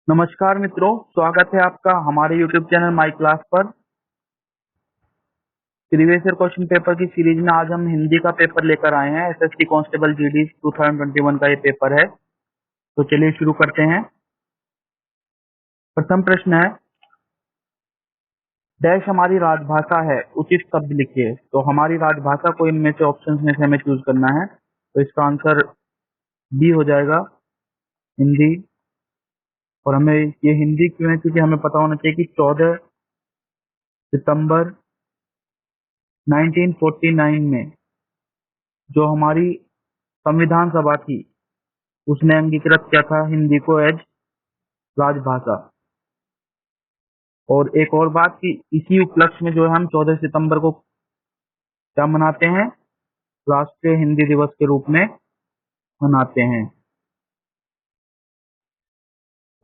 नमस्कार मित्रों, स्वागत है आपका हमारे YouTube चैनल माई क्लास पर। प्रीवियस ईयर क्वेश्चन पेपर की सीरीज में आज हम हिंदी का पेपर लेकर आए हैं। एसएससी कांस्टेबल जीडी 2021 का ये पेपर है। तो चलिए शुरू करते हैं। प्रथम प्रश्न है, डैश हमारी राजभाषा है, उचित शब्द लिखिए। तो हमारी राजभाषा को इनमें से ऑप्शंस में से हमें चूज करना है। तो इसका आंसर बी हो जाएगा, हिंदी। और हमें ये हिंदी क्यों है, क्योंकि हमें पता होना चाहिए कि 14 सितंबर 1949 में जो हमारी संविधान सभा थी उसने अंगीकृत किया था हिंदी को एज राजभाषा। और एक और बात कि इसी उपलक्ष्य में जो है हम 14 सितंबर को क्या मनाते हैं, राष्ट्रीय हिंदी दिवस के रूप में मनाते हैं।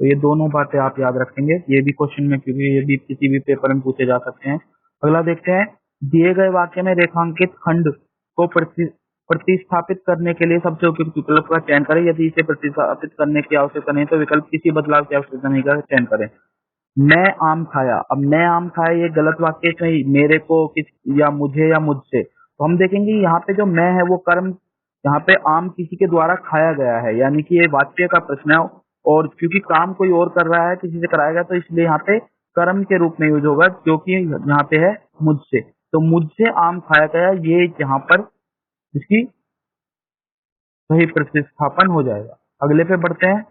तो ये दोनों बातें आप याद रखेंगे, ये भी क्वेश्चन में, क्योंकि ये भी किसी भी पेपर में पूछे जा सकते हैं। अगला देखते हैं, दिए गए वाक्य में रेखांकित खंड को प्रतिस्थापित करने के लिए सबसे उपयुक्त विकल्प का चयन करें। यदि इसे प्रतिस्थापित करने की आवश्यकता नहीं तो विकल्प किसी बदलाव की आवश्यकता नहीं का चयन करें। मैं आम खाया, अब मैं आम खाया ये गलत वाक्य नहीं, मेरे को किस या मुझे या मुझसे। तो हम देखेंगे यहाँ पे जो मैं है वो कर्म, यहाँ पे आम किसी के द्वारा खाया गया है, यानी कि ये वाक्य का प्रश्न है। और क्योंकि काम कोई और कर रहा है, किसी से कराया गया, तो इसलिए यहाँ पे कर्म के रूप में यूज होगा, जो कि यहाँ पे है मुझसे। तो मुझसे आम खाया गया, ये यहाँ पर इसकी सही प्रतिस्थापन हो जाएगा। अगले पे बढ़ते हैं,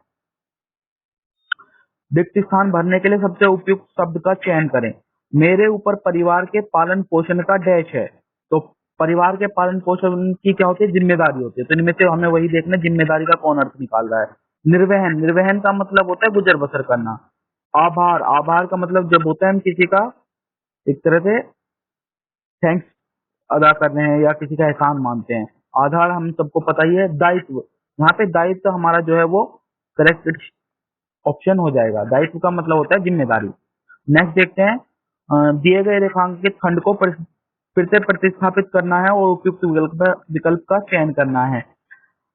रिक्त स्थान भरने के लिए सबसे उपयुक्त शब्द का चयन करें। मेरे ऊपर परिवार के पालन पोषण का डैश है। तो परिवार के पालन पोषण की क्या होती है, जिम्मेदारी होती है। तो इनमें से हमें वही देखना, जिम्मेदारी का कौन अर्थ निकाल रहा है। निर्वहन, निर्वहन का मतलब होता है गुजर बसर करना। आभार, आभार का मतलब जब होता है हम किसी का एक तरह से थैंक्स अदा कर रहे हैं या किसी का एहसान मानते हैं। आधार हम सबको पता ही है। दायित्व, यहाँ पे दायित्व हमारा जो है वो करेक्ट ऑप्शन हो जाएगा। दायित्व का मतलब होता है जिम्मेदारी। नेक्स्ट देखते हैं, दिए गए रेखांकित खंड को फिर से प्रतिस्थापित करना है और उपयुक्त विकल्प का चयन करना है।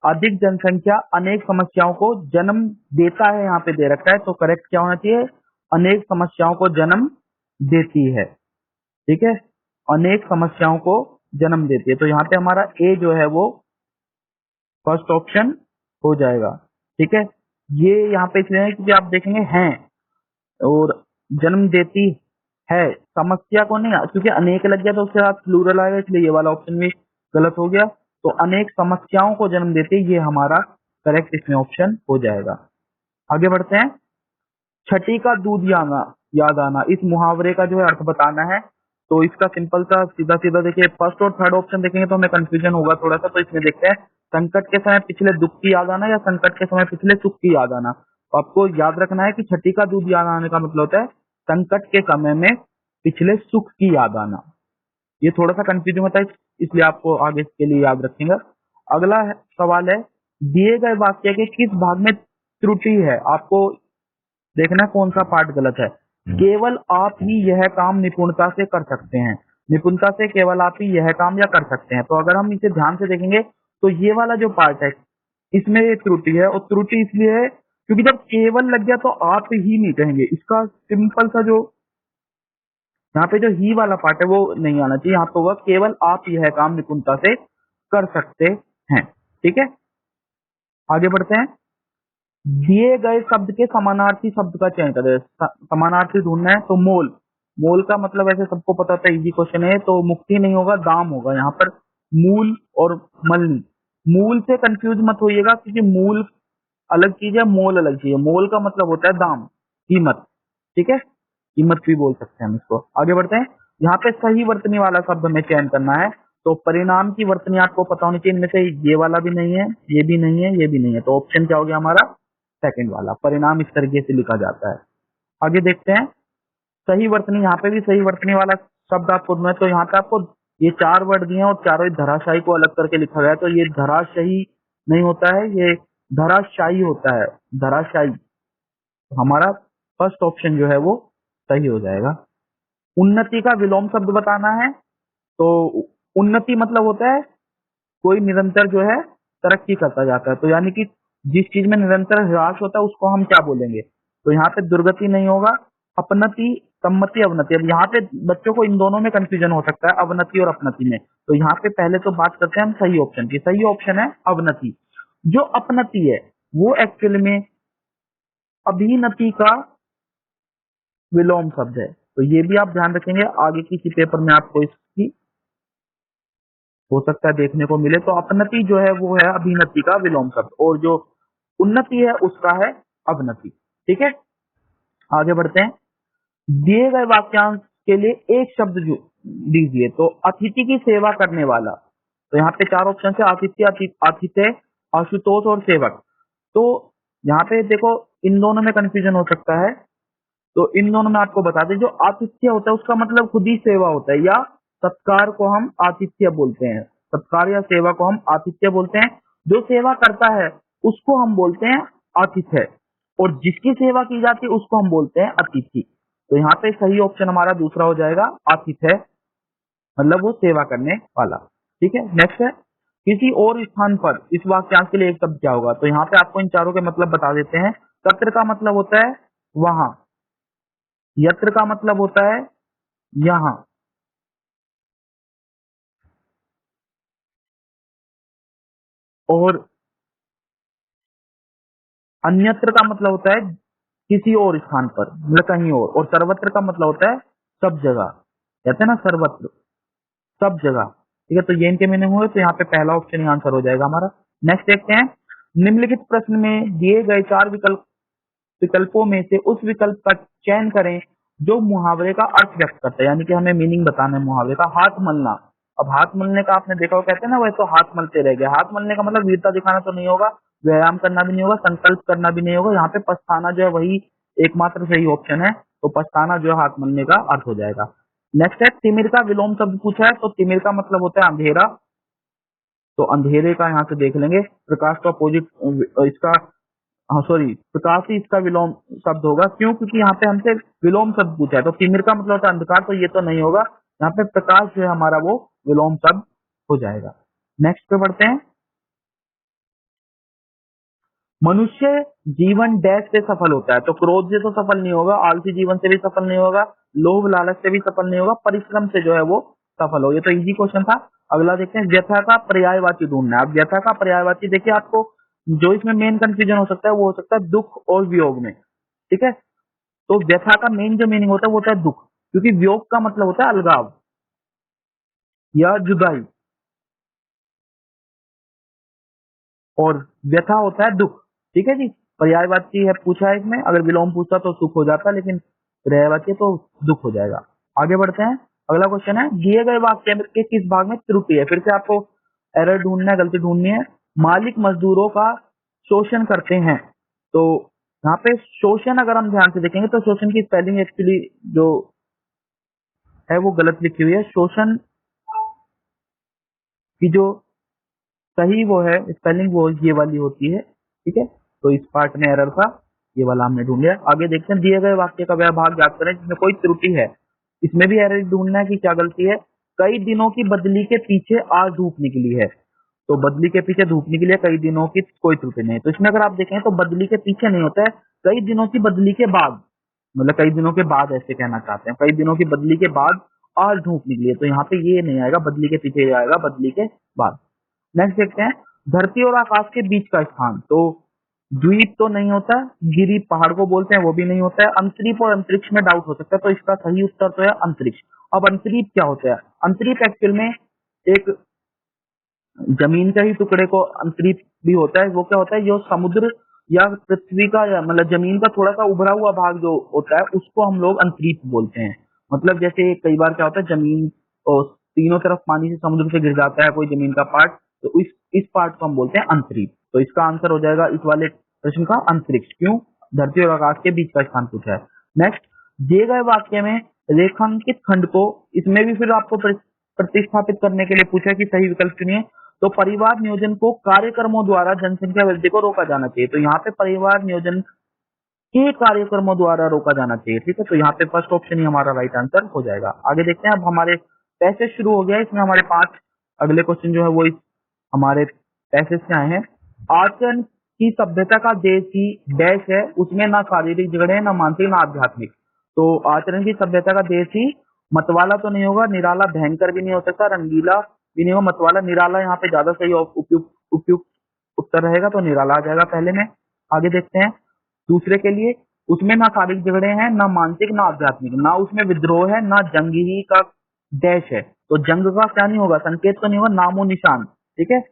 अधिक जनसंख्या अनेक समस्याओं को जन्म देता है, यहाँ पे दे रखा है, तो करेक्ट क्या होना चाहिए, अनेक समस्याओं को जन्म देती है। ठीक है, अनेक समस्याओं को जन्म देती है। तो यहाँ पे हमारा ए जो है वो फर्स्ट ऑप्शन हो जाएगा। ठीक है, ये यहाँ पे इसलिए है क्योंकि आप देखेंगे हैं और जन्म देती है, समस्या को नहीं, क्योंकि अनेक लग गया तो उसके साथ प्लूरल आएगा, इसलिए ये वाला ऑप्शन भी गलत हो गया। तो अनेक समस्याओं को जन्म देती है, ये हमारा करेक्ट इसमें ऑप्शन हो जाएगा। आगे बढ़ते हैं, छठी का दूध याद आना, इस मुहावरे का जो है अर्थ बताना है। तो इसका सिंपल सा सीधा सीधा देखिए, फर्स्ट और थर्ड ऑप्शन देखेंगे तो हमें कंफ्यूजन होगा थोड़ा सा। तो इसमें देखते हैं, संकट के समय पिछले दुख की याद आना या संकट के समय पिछले सुख की याद आना। तो आपको याद रखना है कि छठी का दूध याद आने का मतलब होता है संकट के समय में पिछले सुख की याद आना। ये थोड़ा सा कंफ्यूजन होता है, इसलिए आपको आगे के लिए याद रखेंगे। अगला सवाल है, दिए गए वाक्य के किस भाग में त्रुटि है। आपको देखना कौन सा पार्ट गलत है। केवल आप ही यह काम निपुणता से कर सकते हैं, निपुणता से केवल आप ही यह काम या कर सकते हैं। तो अगर हम इसे ध्यान से देखेंगे तो ये वाला जो पार्ट है इसमें ये त्रुटि है, और त्रुटि इसलिए है क्योंकि जब केवल लग गया तो आप ही नहीं कहेंगे। इसका सिंपल सा जो यहाँ पे जो ही वाला पार्ट है वो नहीं आना चाहिए, यहाँ पे होगा केवल आप यह काम निपुणता से कर सकते हैं। ठीक है, आगे बढ़ते हैं, दिए गए शब्द के समानार्थी शब्द का चयन करें। समानार्थी ढूंढना है, तो मोल, मोल का मतलब ऐसे सबको पता था, इजी क्वेश्चन है। तो मुक्ति नहीं होगा, दाम होगा यहाँ पर। मूल और मलनी, मूल से कंफ्यूज मत होइएगा, क्योंकि मूल अलग चीज है, मोल अलग चीज है। मोल का मतलब होता है दाम, कीमत। ठीक है, कीमत भी बोल सकते हैं हम इसको। आगे बढ़ते हैं, यहाँ पे सही वर्तनी वाला शब्द हमें चयन करना है। तो परिणाम की वर्तनी आपको पता होनी चाहिए, इनमें से ये वाला भी नहीं है, ये भी नहीं है, ये भी नहीं है। तो ऑप्शन क्या हो गया हमारा, सेकंड वाला। परिणाम इस तरीके से लिखा जाता है। आगे देखते हैं, सही वर्तनी, यहाँ पे भी सही वर्तनी वाला शब्द आपको ढूंढना है। तो यहाँ पे आपको ये 4 वर्ड दिए हैं और चारों धराशायी को अलग करके लिखा गया है। तो ये धराशायी नहीं होता है, ये धराशायी होता है, धराशायी। तो हमारा फर्स्ट ऑप्शन जो है वो सही हो जाएगा। उन्नति का विलोम शब्द बताना है। तो उन्नति मतलब होता है कोई निरंतर जो है तरक्की करता जाता है। तो यानी कि जिस चीज में निरंतर ह्रास होता है उसको हम क्या बोलेंगे, तो यहाँ पे दुर्गति नहीं होगा, अपनति, सम्मति, अवनति। अब यहाँ पे बच्चों को इन दोनों में कंफ्यूजन हो सकता है, अवनति और अपनति में। तो यहाँ पे पहले तो बात करते हैं हम सही ऑप्शन की। सही ऑप्शन है अवनति। जो अपनति है वो एक्चुअल में अभिनति का विलोम शब्द है। तो ये भी आप ध्यान रखेंगे, आगे किसी पेपर में आपको इसकी हो सकता है देखने को मिले। तो अपनति जो है वो है अभिनति का विलोम शब्द, और जो उन्नति है उसका है अवनति। ठीक है, आगे बढ़ते हैं। दिए गए वाक्यांश के लिए एक शब्द दीजिए। तो अतिथि की सेवा करने वाला, तो यहाँ पे चार ऑप्शन है, आतिथ्य, आतिथ्य, आशुतोष और सेवक। तो यहाँ पे देखो इन दोनों में कंफ्यूजन हो सकता है, तो इन दोनों में आपको बता दें, जो आतिथ्य होता है उसका मतलब खुद ही सेवा होता है, या सत्कार को हम आतिथ्य बोलते हैं। सत्कार या सेवा को हम आतिथ्य बोलते हैं। जो सेवा करता है उसको हम बोलते हैं आतिथ्य, और जिसकी सेवा की जाती है उसको हम बोलते हैं अतिथि। तो यहाँ पे सही ऑप्शन हमारा दूसरा हो जाएगा, आतिथ्य, मतलब वो सेवा करने वाला। ठीक है, नेक्स्ट है, किसी और स्थान पर इस वाक्यांश के लिए एक शब्द क्या होगा। तो यहाँ पे आपको इन चारों के मतलब बता देते हैं। तत्र का मतलब होता है वहां, यत्र का मतलब होता है यहां, और अन्यत्र का मतलब होता है किसी और स्थान पर, मतलब कहीं और सर्वत्र का मतलब होता है सब जगह, कहते हैं ना सर्वत्र, सब जगह। ठीक है, तो ये इनके मीनिंग हुए। तो यहाँ पे पहला ऑप्शन ही आंसर हो जाएगा हमारा। नेक्स्ट देखते हैं, निम्नलिखित प्रश्न में दिए गए चार विकल्पों में से उस विकल्प का चयन करें जो मुहावरे का अर्थ व्यक्त करता है, यानी कि हमें मीनिंग बताना है मुहावरे का। हाथ मलना, अब हाथ मलने का आपने देखा, वो कहते हैं ना, वह तो हाथ मलते रह गए। हाथ मलने का मतलब वीरता दिखाना तो नहीं होगा, व्यायाम करना भी नहीं होगा, संकल्प करना भी नहीं होगा। यहाँ पे पछताना जो है वही एकमात्र सही ऑप्शन है। तो पछताना जो है हाथ मलने का अर्थ हो जाएगा। नेक्स्ट है, तिमिर का विलोम शब्द पूछा है। तो तिमिर का मतलब होता है अंधेरा, तो अंधेरे का यहाँ से देख लेंगे। प्रकाश का अपोजिट इसका, हाँ सॉरी, प्रकाश ही इसका विलोम शब्द होगा। क्यों? क्योंकि यहाँ पे हमसे विलोम शब्द पूछा है। तो तिमिर का मतलब होता है अंधकार, तो ये तो नहीं होगा। यहाँ पे प्रकाश जो है हमारा वो विलोम शब्द हो जाएगा। नेक्स्ट पे बढ़ते हैं, मनुष्य जीवन डैश से सफल होता है। तो क्रोध से तो सफल नहीं होगा, आलसी जीवन से भी सफल नहीं होगा, लोभ लालच से भी सफल नहीं होगा, परिश्रम से जो है वो सफल हो। ये तो इजी क्वेश्चन था। अगला देखते हैं, व्यथा का पर्यायवाची ढूंढना है। अब व्यथा का पर्यायवाची देखिए, आपको जो इसमें मेन कंफ्यूजन हो सकता है वो हो सकता है दुख और वियोग में। ठीक है, तो व्यथा का मेन जो मीनिंग होता है वो होता है दुख, क्योंकि वियोग का मतलब होता है अलगाव या जुदाई, और व्यथा होता है दुख। ठीक है जी, पर्यायवाची है पूछा है इसमें, अगर विलोम पूछता तो सुख हो जाता, लेकिन पर्यायवाची तो दुख हो जाएगा। आगे बढ़ते हैं, अगला क्वेश्चन है, दिए गए वाक्य के किस भाग में त्रुटि है। फिर से आपको एरर ढूंढना है, गलती ढूंढनी है। मालिक मजदूरों का शोषण करते हैं। तो यहाँ पे शोषण अगर हम ध्यान से देखेंगे तो शोषण की स्पेलिंग एक्चुअली जो है वो गलत लिखी हुई है। शोषण की जो सही वो है स्पेलिंग वो ये वाली होती है। ठीक है, तो इस पार्ट में एरर था, ये वाला हमने ढूंढ लिया। आगे देखते हैं, दिए गए वाक्य का वह भाग याद करें जिसमें कोई त्रुटि है। इसमें भी एरर ढूंढना है कि क्या गलती है। कई दिनों की बदली के पीछे आज धूप निकली है। तो बदली के पीछे धूप निकली है, कई दिनों की कोई त्रुटि नहीं है। तो इसमें अगर आप देखें तो बदली के पीछे नहीं होता है, कई दिनों की बदली के बाद, मतलब कई दिनों के बाद ऐसे कहना चाहते हैं, कई दिनों की बदली के बाद आज धूप निकली है। तो यहाँ पे ये नहीं आएगा, बदली के पीछे आएगा बदली के बाद। नेक्स्ट देखते हैं, धरती और आकाश के बीच का स्थान। तो द्वीप तो नहीं होता, गिरी पहाड़ को बोलते हैं, वो भी नहीं होता है। अंतरिक्ष और अंतरिक्ष में डाउट हो सकता है, तो इसका सही उत्तर तो है अंतरिक्ष। अब अंतरिक्ष क्या होता है? अंतरिक्ष एक्चुअल में एक जमीन का ही टुकड़े को अंतरिक्ष भी होता है। वो क्या होता है, जो समुद्र या पृथ्वी का या मतलब जमीन का थोड़ा सा उभरा हुआ भाग जो होता है उसको हम लोग अंतरिक्ष बोलते हैं। मतलब जैसे कई बार क्या होता है, जमीन और तीनों तरफ पानी से समुद्र से गिर जाता है कोई जमीन का पार्ट, तो इस पार्ट को हम बोलते हैं अंतरिक्ष। तो इसका आंसर हो जाएगा इस वाले प्रश्न का अंतरिक्ष। क्यों? धरती और आकाश के बीच का स्थान पूछा है। नेक्स्ट, दिए गए वाक्य में रेखांकित खंड को, इसमें भी फिर आपको प्रतिस्थापित करने के लिए पूछा है कि सही विकल्प चुनिए। तो परिवार नियोजन को कार्यक्रमों द्वारा जनसंख्या वृद्धि को रोका जाना चाहिए। तो यहाँ पे परिवार नियोजन के कार्यक्रमों द्वारा रोका जाना चाहिए। ठीक है, तो यहाँ पे फर्स्ट ऑप्शन ही हमारा राइट आंसर हो जाएगा। आगे देखते हैं, अब हमारे पैसेज शुरू हो गया है। इसमें हमारे 5 अगले क्वेश्चन जो है वो इस हमारे पैसेज से आए हैं। आचरण की सभ्यता का देश ही डैश है, उसमें ना शारीरिक झगड़े हैं, ना मानसिक, ना आध्यात्मिक। तो आचरण की सभ्यता का देश ही मतवाला तो नहीं होगा, निराला भयंकर भी नहीं हो सकता, रंगीला भी नहीं होगा, मतवाला निराला यहाँ पे ज्यादा सही उपयुक्त उत्तर रहेगा, तो निराला आ जाएगा पहले में। आगे देखते हैं दूसरे के लिए, उसमें ना शारीरिक झगड़े हैं, ना मानसिक, ना आध्यात्मिक, ना उसमें विद्रोह है, ना जंग ही का डैश है। तो जंग का क्या नहीं होगा, संकेत तो नहीं होगा, नामो निशान, ठीक है।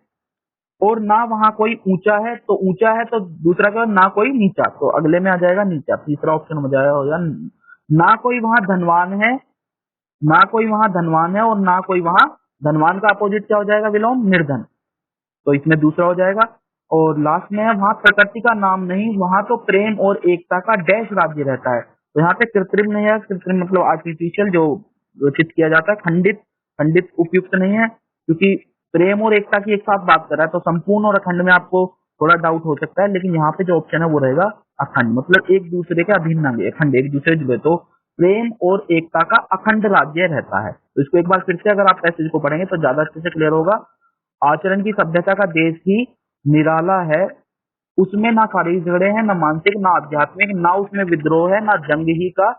और ना वहां कोई ऊंचा है, तो ऊंचा है तो दूसरा क्या, ना कोई नीचा, तो अगले में आ जाएगा नीचा, तीसरा ऑप्शन हो जाएगा। ना कोई वहां धनवान है, ना कोई वहां धनवान है, और ना कोई वहां, धनवान का अपोजिट क्या हो जाएगा विलोम, निर्धन, तो इसमें दूसरा हो जाएगा। और लास्ट में है वहां प्रकृति का नाम नहीं, वहां तो प्रेम और एकता का डैश राज्य रहता है। तो यहाँ पे कृत्रिम नहीं है, कृत्रिम मतलब आर्टिफिशियल जो चित किया जाता है, खंडित, खंडित उपयुक्त नहीं है, क्योंकि प्रेम और एकता की एक साथ बात कर रहा है, तो संपूर्ण और अखंड में आपको थोड़ा डाउट हो सकता है, लेकिन यहाँ पे जो ऑप्शन है वो रहेगा अखंड, मतलब एक दूसरे के अभिन्न अंग, अखंड एक दूसरे जुड़े, तो प्रेम और एकता का अखंड राज्य रहता है। तो इसको एक बार फिर से अगर आप पैसेज को पढ़ेंगे तो ज्यादा अच्छे से क्लियर होगा। आचरण की सभ्यता का देश ही निराला है, उसमें ना शारीरिक झगड़े हैं, ना मानसिक, ना आध्यात्मिक, ना उसमें विद्रोह है, ना जंग ही का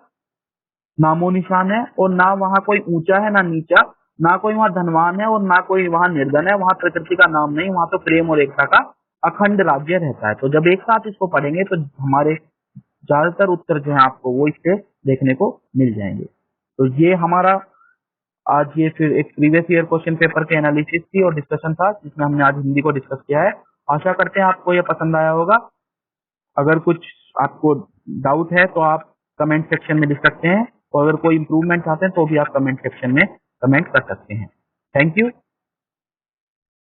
नामो निशान है, और ना वहां कोई ऊंचा है, ना नीचा, ना कोई वहां धनवान है, और ना कोई वहां निर्धन है, वहां प्रकृति का नाम नहीं, वहां तो प्रेम और एकता का अखंड राज्य रहता है। तो जब एक साथ इसको पढ़ेंगे तो हमारे ज्यादातर उत्तर जो है आपको वो इससे देखने को मिल जाएंगे। तो ये हमारा आज ये फिर एक प्रीवियस ईयर क्वेश्चन पेपर के एनालिसिस थी और डिस्कशन था, जिसमें हमने आज हिंदी को डिस्कस किया है। आशा करते हैं आपको ये पसंद आया होगा। अगर कुछ आपको डाउट है तो आप कमेंट सेक्शन में लिख सकते हैं, और अगर कोई इंप्रूवमेंट चाहते हैं तो भी आप कमेंट सेक्शन में कमेंट कर सकते हैं। Thank you.